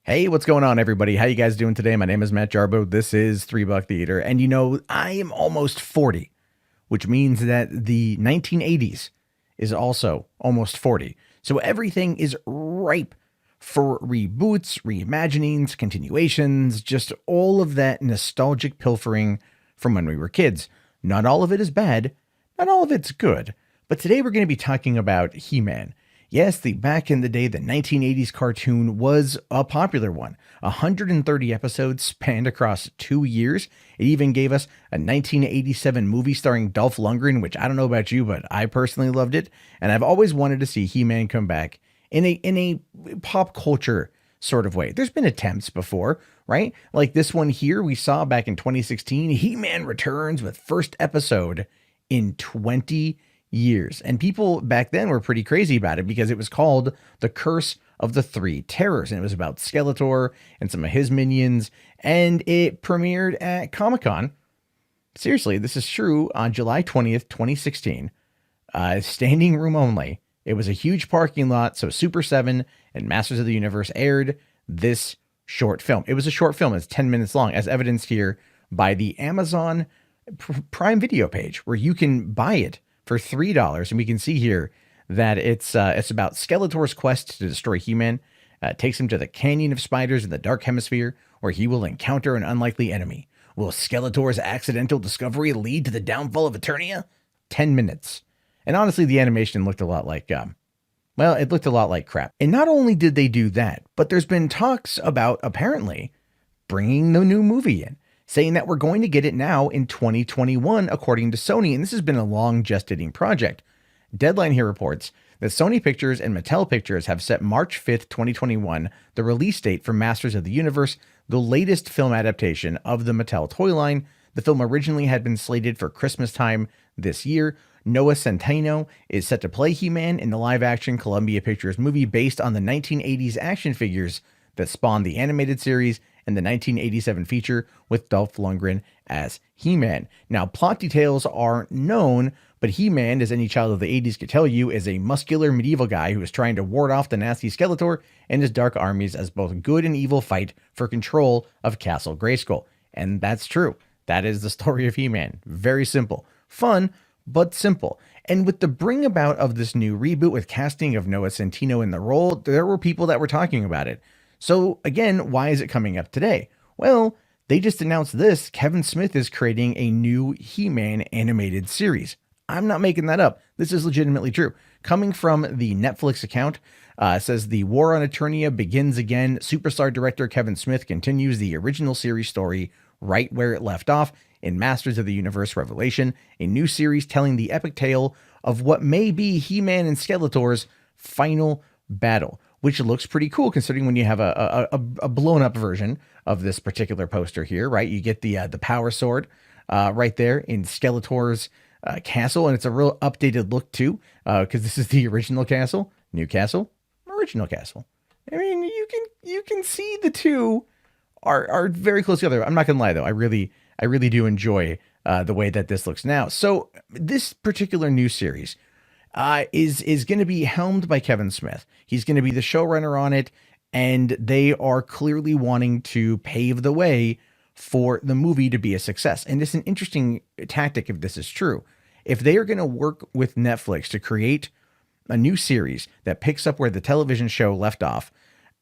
Hey, what's going on, everybody? How you guys doing today? My name is Matt Jarbo. This is $3 Theater. And I am almost 40, which means that the 1980s is also almost 40. So everything is ripe for reboots, reimaginings, continuations, just all of that nostalgic pilfering from when we were kids. Not all of it is bad, not all of it's good. But today we're going to be talking about He-Man. Yes, the back in the day, the 1980s cartoon was a popular one. 130 episodes spanned across 2 years. It even gave us a 1987 movie starring Dolph Lundgren, which I don't know about you, but I personally loved it. And I've always wanted to see He-Man come back in a pop culture sort of way. There's been attempts before, right? Like this one here we saw back in 2016. He-Man returns with first episode in 20 years. And people back then were pretty crazy about it because it was called The Curse of the Three Terrors. And it was about Skeletor and some of his minions. And it premiered at Comic-Con. Seriously, this is true, on July 20th, 2016. Standing room only. It was a huge parking lot. So Super 7 and Masters of the Universe aired this short film. It was a short film. It's 10 minutes long, as evidenced here by the Amazon Prime Video page, where you can buy it for $3. And we can see here that it's about Skeletor's quest to destroy He-Man. Takes him to the Canyon of Spiders in the Dark Hemisphere, where he will encounter an unlikely enemy. Will Skeletor's accidental discovery lead to the downfall of Eternia? 10 minutes. And honestly, the animation looked a lot like, it looked a lot like crap. And not only did they do that, but there's been talks about, apparently, bringing the new movie in, saying that we're going to get it now in 2021, according to Sony. And this has been a long gestating project. Deadline here reports that Sony Pictures and Mattel Pictures have set March 5th, 2021, the release date for Masters of the Universe, the latest film adaptation of the Mattel toy line. The film originally had been slated for Christmas time this year. Noah Centineo is set to play He-Man in the live-action Columbia Pictures movie based on the 1980s action figures that spawned the animated series and the 1987 feature with Dolph Lundgren as He-Man. Now, plot details aren't known, but He-Man, as any child of the 80s could tell you, is a muscular medieval guy who is trying to ward off the nasty Skeletor and his dark armies as both good and evil fight for control of Castle Grayskull. And that's true. That is the story of He-Man. Very simple. Fun, but simple. And with the bring about of this new reboot with casting of Noah Centineo in the role, there were people that were talking about it. So again, why is it coming up today? Well, they just announced this. Kevin Smith is creating a new He-Man animated series. I'm not making that up. This is legitimately true. Coming from the Netflix account, says the war on Eternia begins again. Superstar director Kevin Smith continues the original series story right where it left off in Masters of the Universe Revelation, a new series telling the epic tale of what may be He-Man and Skeletor's final battle, which looks pretty cool considering when you have a blown up version of this particular poster here, right? You get the power sword right there in Skeletor's castle, and it's a real updated look too, because this is the original castle, new castle, original castle. I mean, you can see the two are very close together. I'm not gonna lie though, I really do enjoy the way that this looks now. So this particular new series is going to be helmed by Kevin Smith. He's going to be the showrunner on it, and they are clearly wanting to pave the way for the movie to be a success. And it's an interesting tactic if this is true. If they are going to work with Netflix to create a new series that picks up where the television show left off,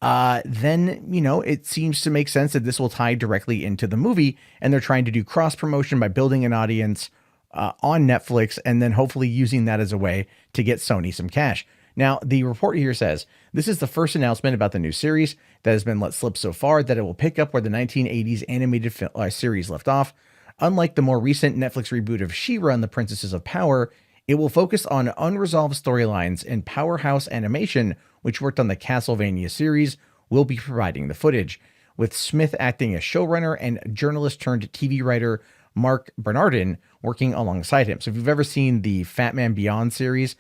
then, it seems to make sense that this will tie directly into the movie, and they're trying to do cross promotion by building an audience on Netflix, and then hopefully using that as a way to get Sony some cash. Now, the report here says this is the first announcement about the new series that has been let slip so far, that it will pick up where the 1980s animated series left off. Unlike the more recent Netflix reboot of She-Ra and the Princesses of Power, it will focus on unresolved storylines, and Powerhouse Animation, which worked on the Castlevania series, will be providing the footage, with Smith acting as showrunner and journalist turned TV writer Mark Bernardin working alongside him. So if you've ever seen the Fat Man Beyond series,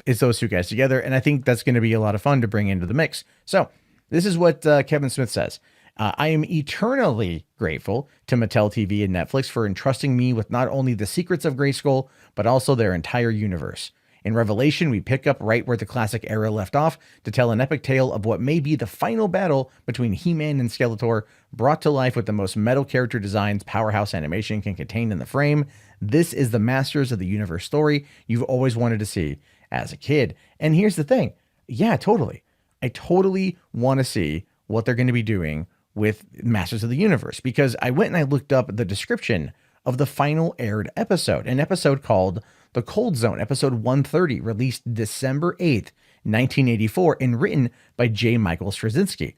it's those two guys together, and I think that's going to be a lot of fun to bring into the mix. So this is what Kevin Smith says. I am eternally grateful to Mattel TV and Netflix for entrusting me with not only the secrets of Grayskull, but also their entire universe. In Revelation, we pick up right where the classic era left off to tell an epic tale of what may be the final battle between He-Man and Skeletor, brought to life with the most metal character designs powerhouse animation can contain in the frame. This is the Masters of the Universe story you've always wanted to see as a kid. And here's the thing. Yeah, totally. I totally want to see what they're going to be doing with Masters of the Universe, because I went and I looked up the description of the final aired episode, an episode called The Cold Zone, episode 130, released December 8th, 1984, and written by J. Michael Straczynski.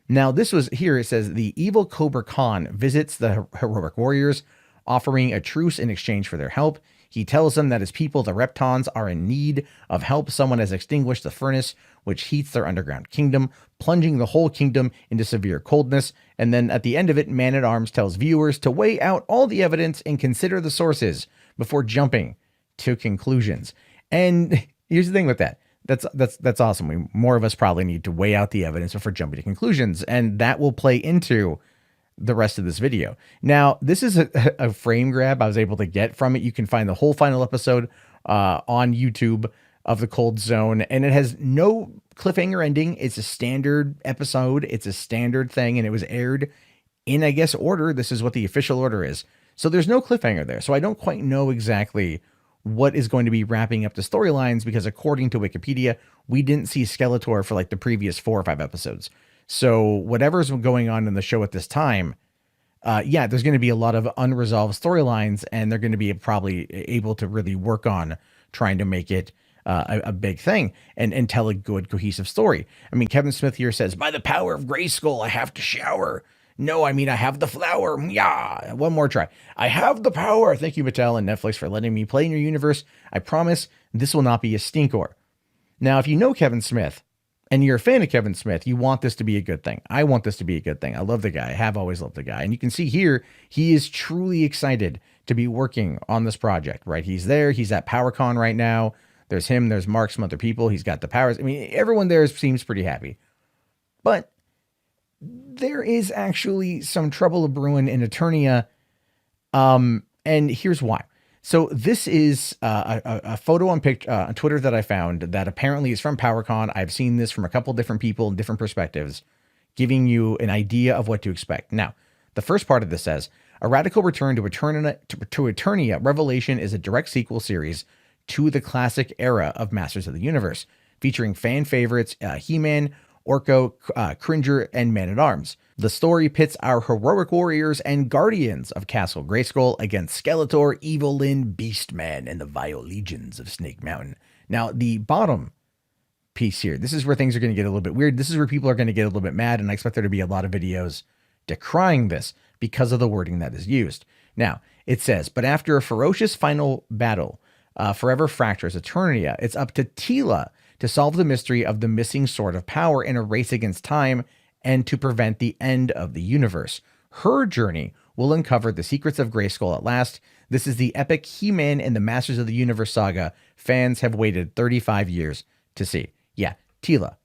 Now, this was here, it says, the evil Cobra Khan visits the heroic warriors, offering a truce in exchange for their help. He tells them that his people, the Reptons, are in need of help. Someone has extinguished the furnace which heats their underground kingdom, plunging the whole kingdom into severe coldness. And then at the end of it, Man-at-Arms tells viewers to weigh out all the evidence and consider the sources before jumping to conclusions. And here's the thing with that. That's awesome. More of us probably need to weigh out the evidence before jumping to conclusions. And that will play into the rest of this video. Now, this is a frame grab I was able to get from it. You can find the whole final episode on YouTube of The Cold Zone, and it has no cliffhanger ending. It's a standard episode. It's a standard thing, and it was aired in, I guess, order. This is what the official order is. So there's no cliffhanger there. So I don't quite know exactly what is going to be wrapping up the storylines, because according to Wikipedia, we didn't see Skeletor for like the previous 4 or 5 episodes. So whatever's going on in the show at this time, yeah, there's going to be a lot of unresolved storylines, and they're going to be probably able to really work on trying to make it a big thing and tell a good cohesive story. I mean, Kevin Smith here says, by the power of Grayskull, I have to shower. No, I mean, I have the flower. Yeah. One more try. I have the power. Thank you, Mattel and Netflix, for letting me play in your universe. I promise this will not be a stinkor. Now, if you know Kevin Smith and you're a fan of Kevin Smith, you want this to be a good thing. I want this to be a good thing. I love the guy. I have always loved the guy. And you can see here, he is truly excited to be working on this project, right? He's there. He's at PowerCon right now. There's him. There's Mark, some other people. He's got the powers. I mean, everyone there seems pretty happy. But there is actually some trouble brewing in Eternia. And here's why. So this is a photo on Twitter that I found that apparently is from PowerCon. I've seen this from a couple different people in different perspectives, giving you an idea of what to expect. Now, the first part of this says, a radical return to Eternia. Revelation is a direct sequel series to the classic era of Masters of the Universe, featuring fan favorites He-Man, Orko, Cringer, and Man-at-Arms. The story pits our heroic warriors and guardians of Castle Grayskull against Skeletor, Evil Lyn, Beastman, and the vile legions of Snake Mountain. Now, the bottom piece here, this is where things are going to get a little bit weird. This is where people are going to get a little bit mad, and I expect there to be a lot of videos decrying this because of the wording that is used. Now, it says, but after a ferocious final battle, forever fractures Eternia, it's up to Teela to solve the mystery of the missing Sword of Power in a race against time and to prevent the end of the universe. Her journey will uncover the secrets of Grayskull at last. This is the epic He-Man and the Masters of the Universe saga fans have waited 35 years to see. Yeah, Teela.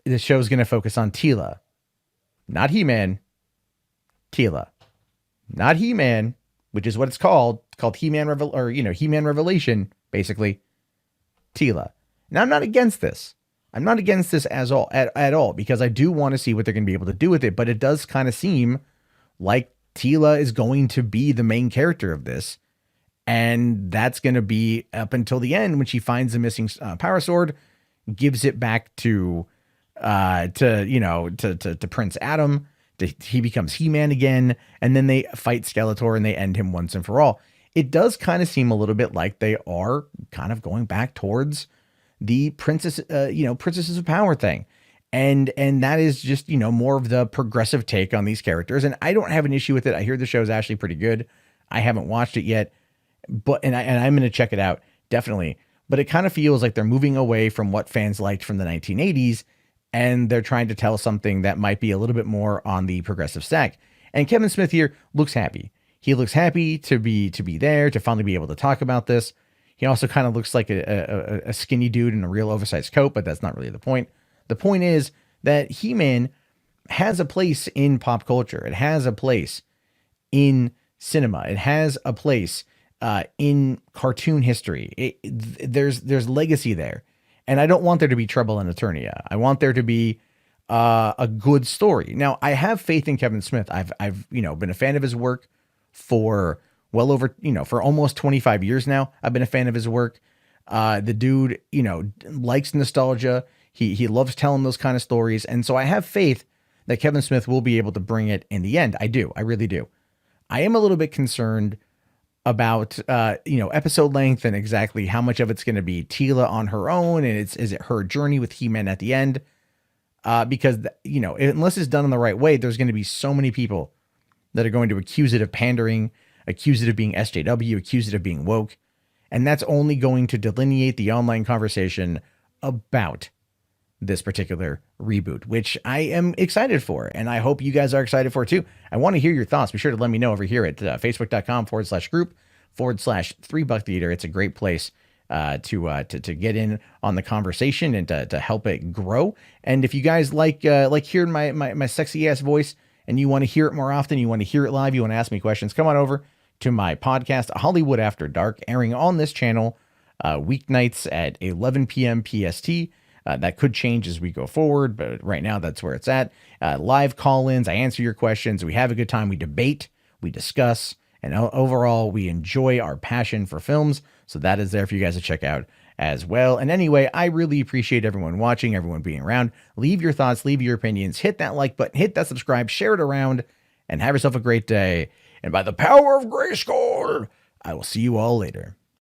The show's going to focus on Teela. Not He-Man. Teela. Not He-Man, which is what it's called He-Man He-Man Revelation, basically. Teela. Now, I'm not against this. I'm not against this at all, because I do want to see what they're going to be able to do with it, but it does kind of seem like Teela is going to be the main character of this, and that's going to be up until the end when she finds the missing power sword, gives it back to Prince Adam. He becomes He-Man again, and then they fight Skeletor and they end him once and for all. It does kind of seem a little bit like they are kind of going back towards the Princesses of Power thing. And that is just, more of the progressive take on these characters. And I don't have an issue with it. I hear the show is actually pretty good. I haven't watched it yet, but I'm going to check it out, definitely. But it kind of feels like they're moving away from what fans liked from the 1980s, and they're trying to tell something that might be a little bit more on the progressive stack. And Kevin Smith here looks happy. He looks happy to be there, to finally be able to talk about this. He also kind of looks like a skinny dude in a real oversized coat, but that's not really the point. The point is that He-Man has a place in pop culture. It has a place in cinema. It has a place in cartoon history. There's legacy there, and I don't want there to be trouble in Eternia. I want there to be a good story. Now, I have faith in Kevin Smith. I've been a fan of his work for well over for almost 25 years now. I've been a fan of his work. The dude likes nostalgia. He loves telling those kind of stories, and so I have faith that Kevin Smith will be able to bring it in the end. I do. I really do. I am a little bit concerned about episode length and exactly how much of it's going to be Teela on her own, and is it her journey with He-Man at the end? Because unless it's done in the right way, there's going to be so many people that are going to accuse it of pandering, accuse it of being SJW, accuse it of being woke, and that's only going to delineate the online conversation about this particular reboot, which I am excited for, and I hope you guys are excited for too. I want to hear your thoughts. Be sure to let me know over here at facebook.com/group/3bucktheater. It's a great place to get in on the conversation and to help it grow. And if you guys like hearing my sexy ass voice and you want to hear it more often, you want to hear it live, you want to ask me questions, come on over to my podcast, Hollywood After Dark, airing on this channel weeknights at 11 p.m. PST. That could change as we go forward, but right now that's where it's at. Live call-ins, I answer your questions, we have a good time, we debate, we discuss, and overall we enjoy our passion for films. So that is there for you guys to check out as well. And anyway, I really appreciate everyone watching, everyone being around. Leave your thoughts, leave your opinions, hit that like button, hit that subscribe, share it around, and have yourself a great day. And by the power of Grayskull, I will see you all later.